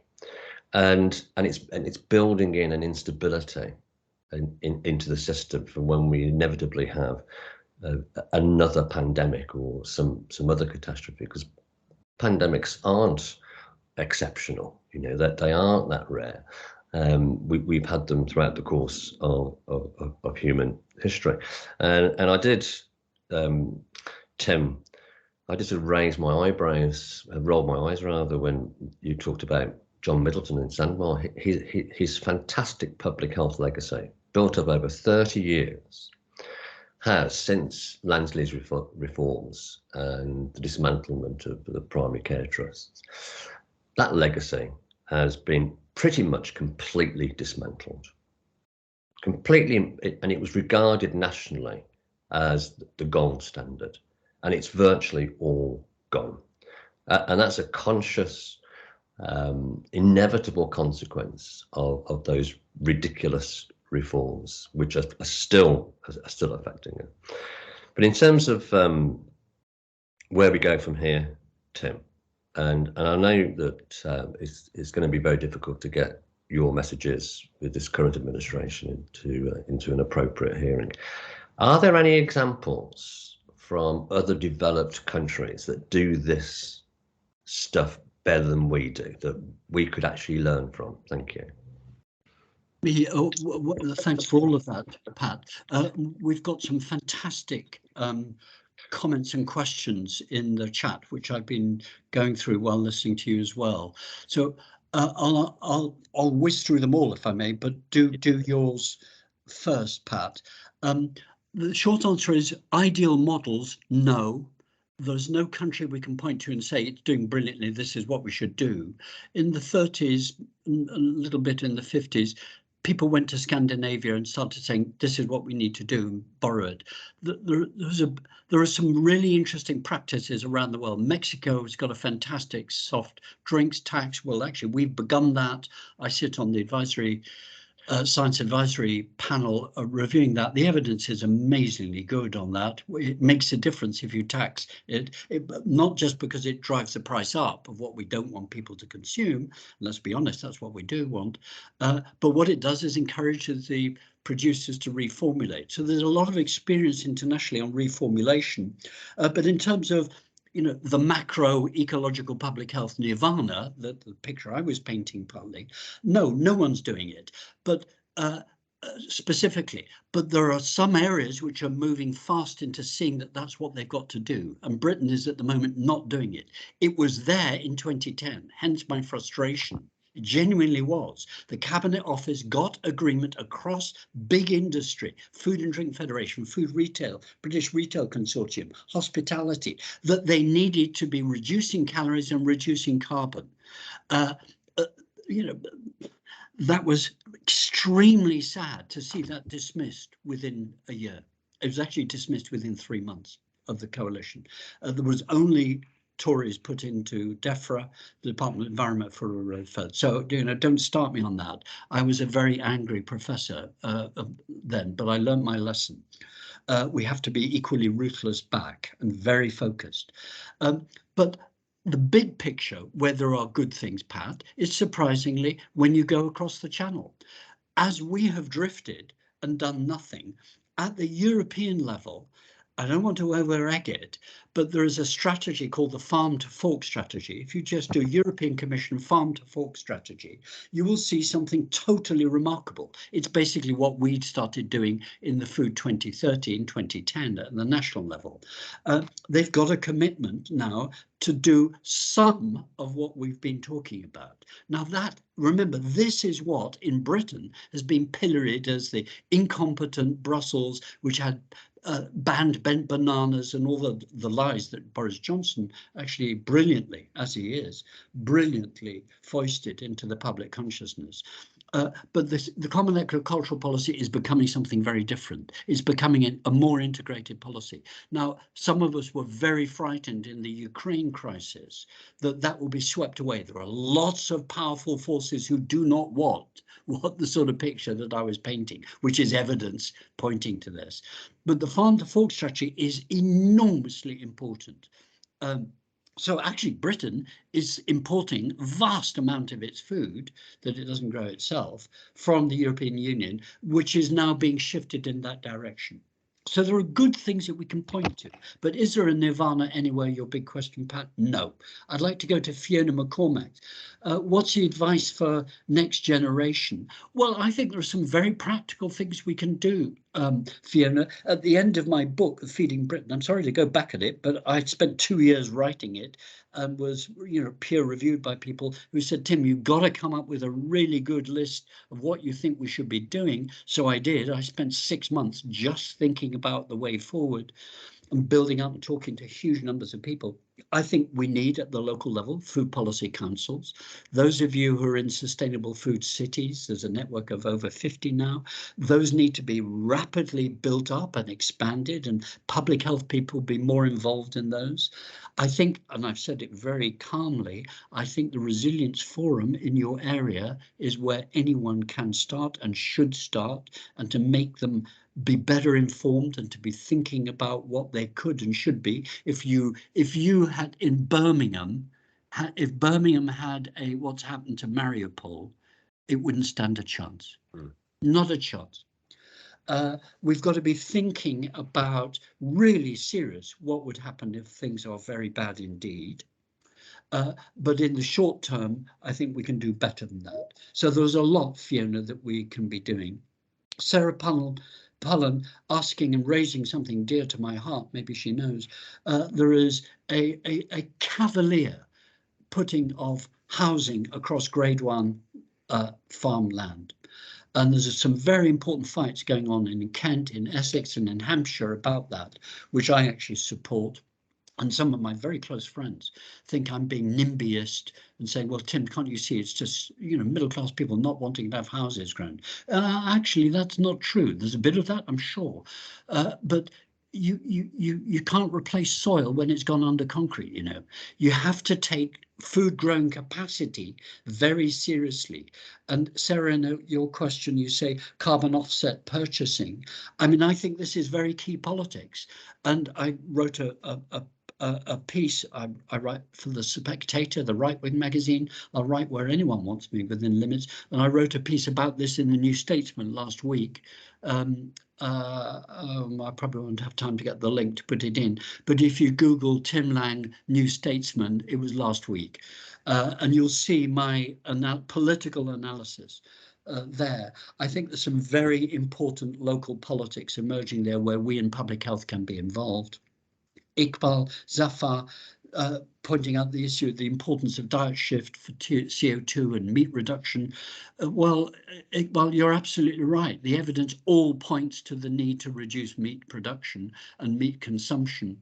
And it's building in an instability into the system for when we inevitably have another pandemic or some other catastrophe, because pandemics aren't exceptional, that they aren't that rare. We've had them throughout the course of human history. And I did, Tim, I just raised my eyebrows, rolled my eyes rather, when you talked about John Middleton in Sandmar. His fantastic public health legacy, built up over 30 years, has, since Lansley's reforms and the dismantlement of the primary care trusts, that legacy has been pretty much completely dismantled. And it was regarded nationally as the gold standard, and it's virtually all gone. And that's a conscious, inevitable consequence of those ridiculous reforms, which are still affecting it. But in terms of where we go from here, Tim, and I know that it's going to be very difficult to get your messages with this current administration into an appropriate hearing. Are there any examples from other developed countries that do this stuff better than we do, that we could actually learn from? Thank you. Thanks for all of that, Pat. We've got some fantastic comments and questions in the chat, which I've been going through while listening to you as well. So I'll whiz through them all if I may, but do yours first, Pat. The short answer is ideal models, no. There's no country we can point to and say it's doing brilliantly, this is what we should do. In the 30s, a little bit in the 50s, people went to Scandinavia and started saying, this is what we need to do, and borrow it. There are some really interesting practices around the world. Mexico has got a fantastic soft drinks tax. Well, actually, we've begun that. I sit on the advisory science advisory panel reviewing that. The evidence is amazingly good on that. It makes a difference if you tax it, not just because it drives the price up of what we don't want people to consume. Let's be honest, that's what we do want. But what it does is encourages the producers to reformulate. So there's a lot of experience internationally on reformulation. But in terms of the macro ecological public health nirvana, the picture I was painting partly, no one's doing it, but specifically. But there are some areas which are moving fast into seeing that that's what they've got to do. And Britain is at the moment not doing it. It was there in 2010, hence my frustration. It genuinely was. The Cabinet Office got agreement across big industry, Food and Drink Federation, Food Retail, British Retail Consortium, hospitality, that they needed to be reducing calories and reducing carbon. that was extremely sad to see that dismissed within a year. It was actually dismissed within 3 months of the coalition. There was only Tories put into DEFRA, the Department of Environment, for a road further. So, you know, don't start me on that. I was a very angry professor then, but I learned my lesson. We have to be equally ruthless back and very focused. But the big picture, where there are good things, Pat, is surprisingly when you go across the channel. As we have drifted and done nothing, at the European level, I don't want to over-egg it, but there is a strategy called the farm to fork strategy. If you just do European Commission farm to fork strategy, you will see something totally remarkable. It's basically what we'd started doing in the Food 2013, 2010 at the national level. They've got a commitment now to do some of what we've been talking about. Now that, remember, this is what in Britain has been pilloried as the incompetent Brussels, which had banned bent bananas and all the lies that Boris Johnson actually brilliantly, as he is, brilliantly foisted into the public consciousness. But the common agricultural policy is becoming something very different. It's becoming a more integrated policy. Now, some of us were very frightened in the Ukraine crisis that will be swept away. There are lots of powerful forces who do not want the sort of picture that I was painting, which is evidence pointing to this. But the farm to fork strategy is enormously important. So actually Britain is importing a vast amount of its food that it doesn't grow itself from the European Union, which is now being shifted in that direction. So there are good things that we can point to, but is there a nirvana anywhere? Your big question, Pat? No. I'd like to go to Fiona McCormack. What's the advice for next generation? Well, I think there are some very practical things we can do, Fiona. At the end of my book, Feeding Britain, I'm sorry to go back at it, but I spent 2 years writing it and was, you know, peer reviewed by people who said, Tim, you've got to come up with a really good list of what you think we should be doing. So I did. I spent 6 months just thinking about the way forward and building up and talking to huge numbers of people. I think we need at the local level food policy councils. Those of you who are in sustainable food cities, there's a network of over 50 now. Those need to be rapidly built up and expanded, and public health people be more involved in those. I think, and I've said it very calmly, I think the Resilience Forum in your area is where anyone can start and should start, and to make them be better informed and to be thinking about what they could and should be. If you had in Birmingham, if Birmingham had a what's happened to Mariupol, it wouldn't stand a chance. Not a chance. We've got to be thinking about really serious what would happen if things are very bad indeed. But in the short term, I think we can do better than that. So there's a lot, Fiona, that we can be doing. Sarah Pullen asking and raising something dear to my heart, maybe she knows. There is a cavalier putting of housing across grade 1 farmland. And there's some very important fights going on in Kent, in Essex and in Hampshire about that, which I actually support. And some of my very close friends think I'm being NIMBYist and saying, well, Tim, can't you see it's just, you know, middle-class people not wanting to have houses grown. Actually, that's not true. There's a bit of that, I'm sure. But you can't replace soil when it's gone under concrete, you know. You have to take food growing capacity very seriously. And Sarah, in your question, you say carbon offset purchasing. I mean, I think this is very key politics. And I wrote a piece I write for the Spectator, the right-wing magazine. I'll write where anyone wants me within limits. And I wrote a piece about this in the New Statesman last week. I probably won't have time to get the link to put it in, but if you Google Tim Lang New Statesman, it was last week, and you'll see my political analysis there. I think there's some very important local politics emerging there where we in public health can be involved. Iqbal Zafar pointing out the issue of the importance of diet shift for CO2 and meat reduction. Well, Iqbal, you're absolutely right. The evidence all points to the need to reduce meat production and meat consumption.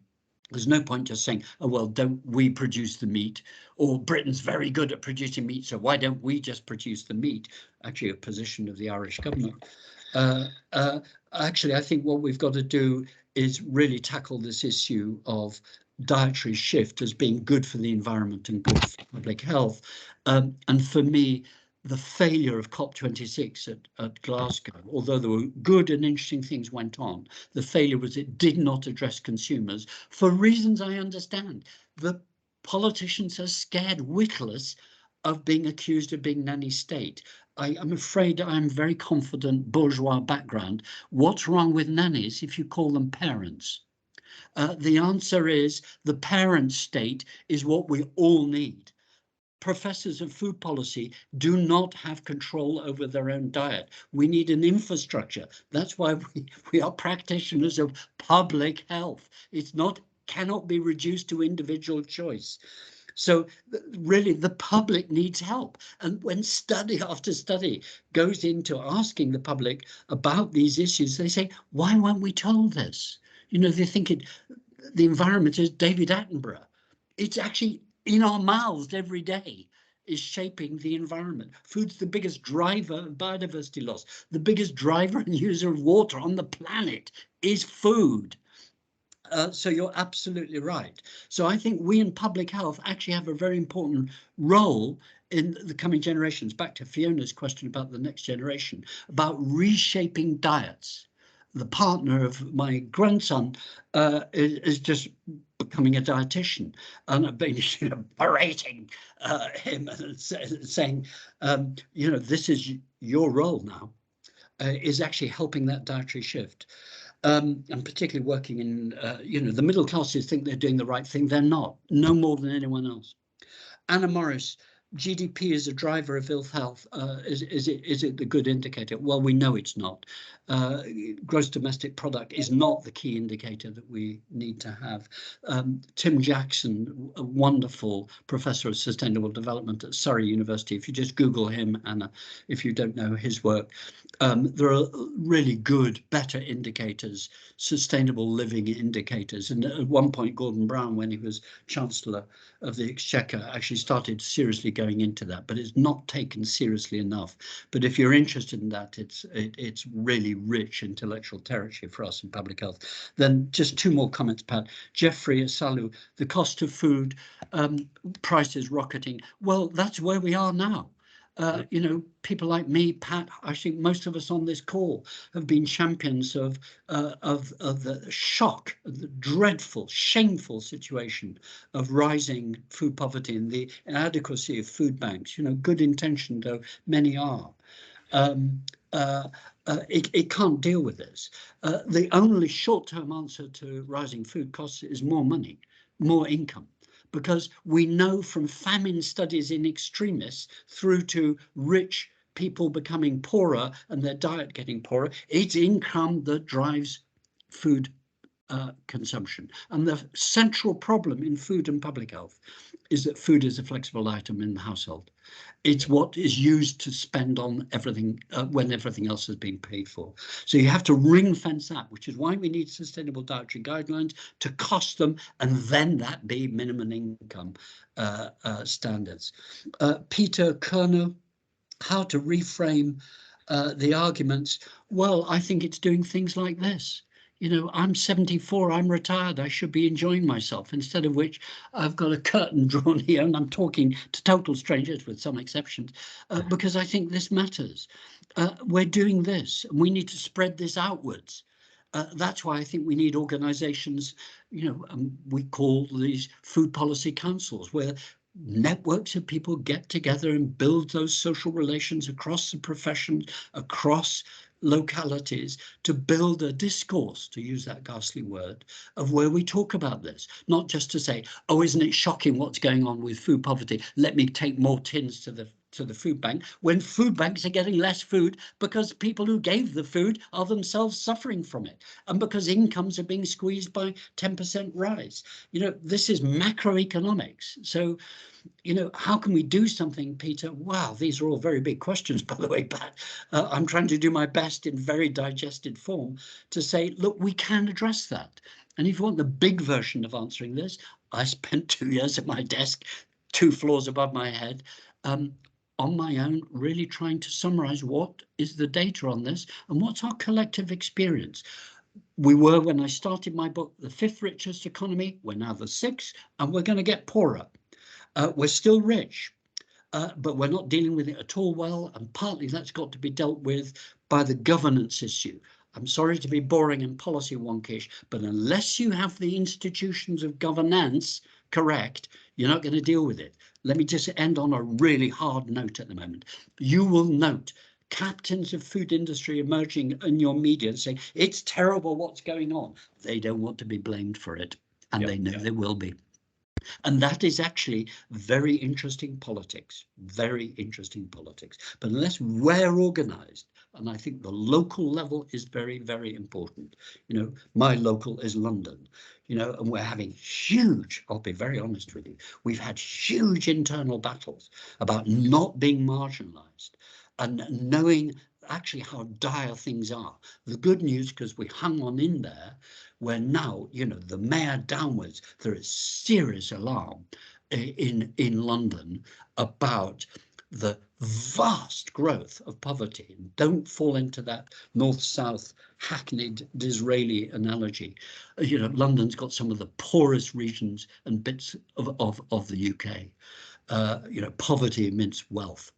There's no point just saying, oh, well, don't we produce the meat? Or Britain's very good at producing meat, so why don't we just produce the meat? Actually, a position of the Irish government. Actually, I think what we've got to do is really tackle this issue of dietary shift as being good for the environment and good for public health. And for me, the failure of COP26 at Glasgow, although there were good and interesting things went on, the failure was it did not address consumers for reasons I understand. The politicians are scared witless of being accused of being nanny state. I'm afraid I'm very confident bourgeois background. What's wrong with nannies if you call them parents? The answer is the parent state is what we all need. Professors of food policy do not have control over their own diet. We need an infrastructure. That's why we are practitioners of public health. It's not, cannot be reduced to individual choice. So really the public needs help. And when study after study goes into asking the public about these issues, they say, why weren't we told this? You know, they think the environment is David Attenborough. It's actually in our mouths every day is shaping the environment. Food's the biggest driver of biodiversity loss. The biggest driver and user of water on the planet is food. So you're absolutely right. So I think we in public health actually have a very important role in the coming generations. Back to Fiona's question about the next generation, about reshaping diets. The partner of my grandson is just becoming a dietitian, and I've been berating him and saying, you know, this is your role now, is actually helping that dietary shift. And particularly working in, you know, the middle classes think they're doing the right thing. They're not, no more than anyone else. Anna Morris, GDP is a driver of ill health. Is it the good indicator? Well, we know it's not. Gross domestic product is not the key indicator that we need to have. Tim Jackson, a wonderful professor of sustainable development at Surrey University. If you just Google him, Anna, if you don't know his work, there are really good, better indicators, sustainable living indicators. And at one point, Gordon Brown, when he was Chancellor of the Exchequer, actually started seriously going into that, but it's not taken seriously enough. But if you're interested in that, it's really rich intellectual territory for us in public health. Then just two more comments, Pat. Jeffrey Asalu, the cost of food, prices rocketing. Well, that's where we are now. You know, people like me, Pat, I think most of us on this call have been champions of the shock, of the dreadful, shameful situation of rising food poverty and the inadequacy of food banks. You know, good intentioned though many are. It can't deal with this. The only short-term answer to rising food costs is more money, more income. Because we know from famine studies in extremis through to rich people becoming poorer and their diet getting poorer, it's income that drives food consumption. And the central problem in food and public health is that food is a flexible item in the household. It's what is used to spend on everything when everything else has been paid for. So you have to ring fence that, which is why we need sustainable dietary guidelines to cost them, and then that be minimum income standards. Peter Kernow, how to reframe the arguments. Well, I think it's doing things like this. You know, I'm 74, I'm retired, I should be enjoying myself, instead of which I've got a curtain drawn here and I'm talking to total strangers with some exceptions, because I think this matters. We're doing this and we need to spread this outwards. That's why I think we need organizations, you know, we call these food policy councils, where networks of people get together and build those social relations across the profession, across localities, to build a discourse, to use that ghastly word, of where we talk about this, not just to say, oh, isn't it shocking what's going on with food poverty? Let me take more tins to the to the food bank when food banks are getting less food because people who gave the food are themselves suffering from it, and because incomes are being squeezed by 10% rise. You know, this is macroeconomics. So, you know, how can we do something, Peter? Wow, these are all very big questions, by the way, Pat. I'm trying to do my best in very digested form to say, look, we can address that. And if you want the big version of answering this, I spent 2 years at my desk, 2 floors above my head, on my own, really trying to summarize what is the data on this and what's our collective experience. We were, when I started my book, the 5th richest economy. We're now the 6th, and we're going to get poorer. We're still rich, but we're not dealing with it at all well, and partly that's got to be dealt with by the governance issue. I'm sorry to be boring and policy wonkish, but unless you have the institutions of governance correct, you're not going to deal with it. Let me just end on a really hard note at the moment. You will note captains of food industry emerging in your media and saying, it's terrible what's going on. They don't want to be blamed for it, and they know they will be. And that is actually very interesting politics, very interesting politics. But unless we're organized, and I think the local level is very, very important. You know, my local is London, you know, and we're having huge, I'll be very honest with you, we've had huge internal battles about not being marginalized and knowing actually how dire things are. The good news, because we hung on in there, where now, you know, the mayor downwards, there is serious alarm in London about the vast growth of poverty. And don't fall into that north-south hackneyed Disraeli analogy. You know, London's got some of the poorest regions and bits of the UK. You know, poverty amidst wealth.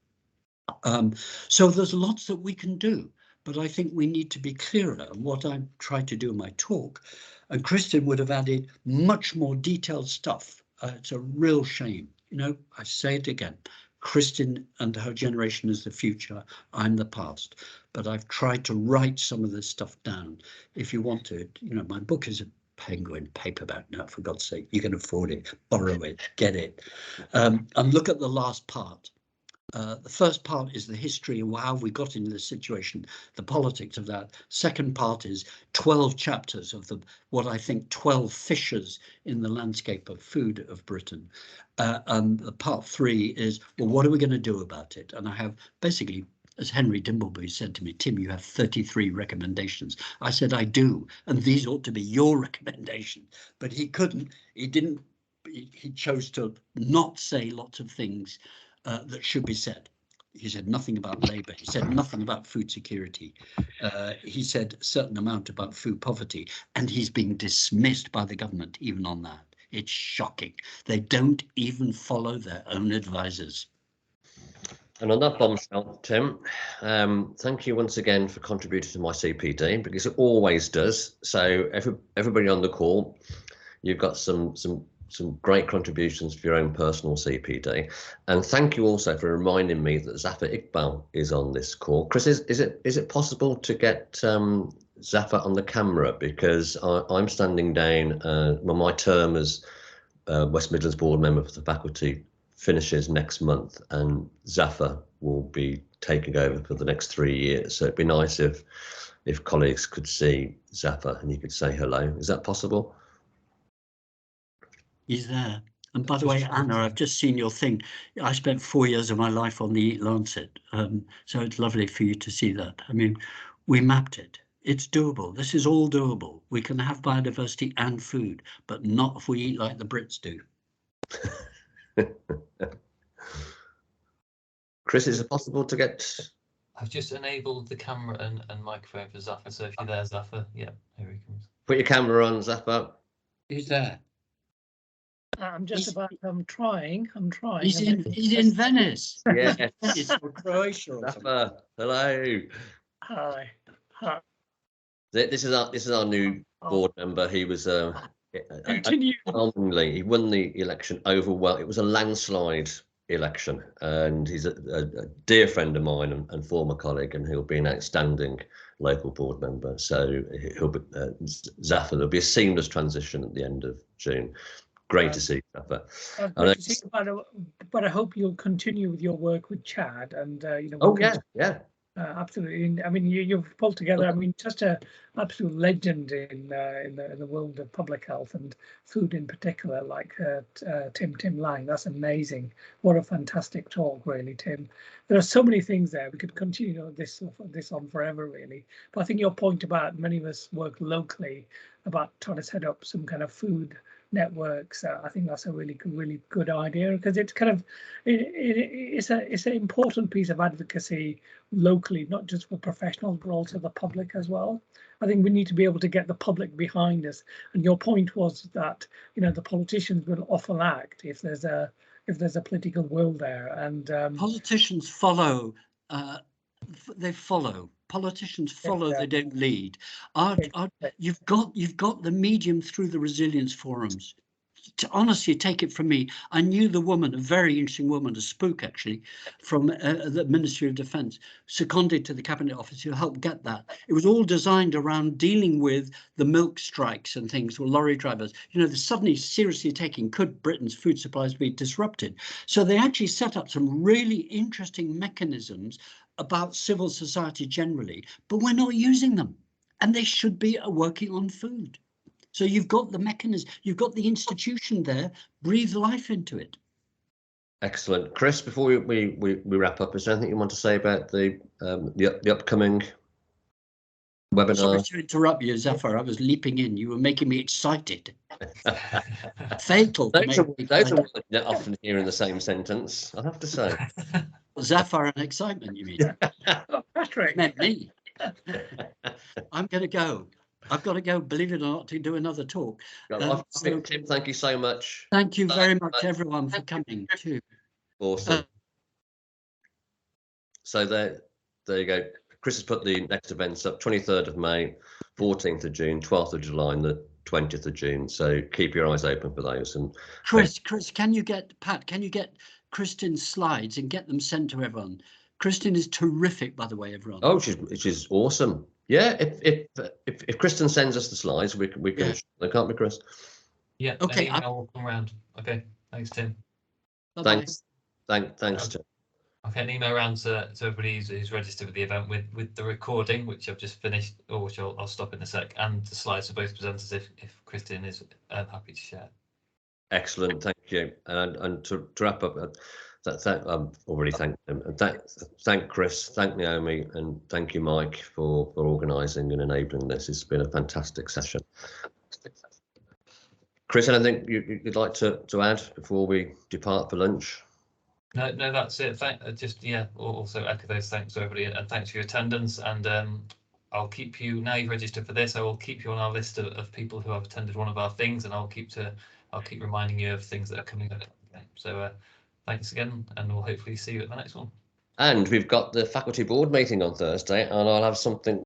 So there's lots that we can do, but I think we need to be clearer. And what I tried to do in my talk, and Kristen would have added much more detailed stuff. It's a real shame. You know, I say it again, Kristen and her generation is the future, I'm the past. But I've tried to write some of this stuff down. If you want to, you know, my book is a Penguin paperback now, for God's sake, you can afford it, borrow it, get it. And look at the last part. The first part is the history of how we got into this situation, the politics of that. Second part is 12 chapters of what I think 12 fissures in the landscape of food of Britain. And the part 3 is, well, what are we going to do about it? And I have basically, as Henry Dimbleby said to me, Tim, you have 33 recommendations. I said, I do, and these ought to be your recommendations. But he couldn't, he didn't, he chose to not say lots of things that should be said. He said nothing about labour. He said nothing about food security. He said a certain amount about food poverty, and he's being dismissed by the government even on that. It's shocking. They don't even follow their own advisors. And on that bombshell, Tim, thank you once again for contributing to my CPD, because it always does. So everybody on the call, you've got some great contributions for your own personal CPD, and thank you also for reminding me that Zafar Iqbal is on this call. Chris, is it possible to get Zafar on the camera, because I'm standing down. My term as West Midlands board member for the faculty finishes next month, and Zafar will be taking over for the next 3 years. So it'd be nice if colleagues could see Zafar and you could say hello. Is that possible? He's there. And by the way, Anna, I've just seen your thing. I spent 4 years of my life on the Eat Lancet. So it's lovely for you to see that. I mean, we mapped it. It's doable. This is all doable. We can have biodiversity and food, but not if we eat like the Brits do. Chris, is it possible to get... I've just enabled the camera and microphone for Zafar, so if you're there, Zafar, yeah, here he comes. Put your camera on, Zafar. Who's there? I'm just about. I'm trying. He's in Venice. Yes. Venice or Croatia or something. Zafar, hello. Hi. This is our new board member. He was Continue. overwhelmingly, he won the election overwhelmingly. It was a landslide election, and he's a dear friend of mine and former colleague, and he'll be an outstanding local board member. So he'll be Zafar. There'll be a seamless transition at the end of June. great to see you, Zafar. Good to see you, but I hope you'll continue with your work with Chad, and Oh yeah. Absolutely. I mean, you've pulled together. I mean, just a absolute legend in the world of public health and food in particular, like Tim Lang. That's amazing. What a fantastic talk, really, Tim. There are so many things there. We could continue this on forever, really. But I think your point about many of us work locally, about trying to set up some kind of food networks. I think that's a really good idea, because it's kind of it's an important piece of advocacy locally, not just for professionals but also the public as well. I think we need to be able to get the public behind us. And your point was that the politicians will often act if there's a political will there. And politicians follow. They follow. Politicians follow. Exactly. They don't lead. You've got the medium through the resilience forums. To honestly take it from me, I knew the woman, a very interesting woman, a spook actually, from the Ministry of Defence, seconded to the Cabinet Office, who helped get that. It was all designed around dealing with the milk strikes and things with lorry drivers. They're suddenly seriously taking, could Britain's food supplies be disrupted? So they actually set up some really interesting mechanisms about civil society generally, but we're not using them. And they should be working on food. So you've got the mechanism, you've got the institution there, breathe life into it. Excellent. Chris, before we wrap up, is there anything you want to say about the upcoming webinar? Sorry to interrupt you, Zafar. I was leaping in. You were making me excited. Fatal. Those are that often hear in the same sentence, I have to say. Zafar and excitement, you mean? Patrick. Meant me. I'm going to go. I've got to go, believe it or not, to do another talk. Tim, thank you so much. Thank you very much, everyone, for coming too. Awesome. So there you go. Chris has put the next events up: 23rd of May, 14th of June, 12th of July, and the 20th of June. So keep your eyes open for those. And Chris, can you get Kristin's slides and get them sent to everyone? Kristin is terrific, by the way, everyone. Oh, she's awesome. Yeah, if Kristin sends us the slides, we can. Yeah. Can't we, Chris? Yeah. Okay. I'll come around. Okay. Thanks, Tim. Bye-bye. Thanks, Tim. I'll get an email around to everybody who's registered with the event with the recording, which I've just finished, or which I'll stop in a sec, and the slides for both presenters if Kristin is happy to share. Excellent, thank you. And to wrap up, I've already thanked them. Thank Chris, thank Naomi, and thank you, Mike, for organising and enabling this. It's been a fantastic session. Chris, anything you'd like to add before we depart for lunch? No, that's it. Also echo those thanks to everybody, and thanks for your attendance. And I'll keep you, now you've registered for this, I will keep you on our list of people who have attended one of our things, and I'll keep reminding you of things that are coming up. So thanks again, and we'll hopefully see you at the next one. And we've got the faculty board meeting on Thursday, and I'll have something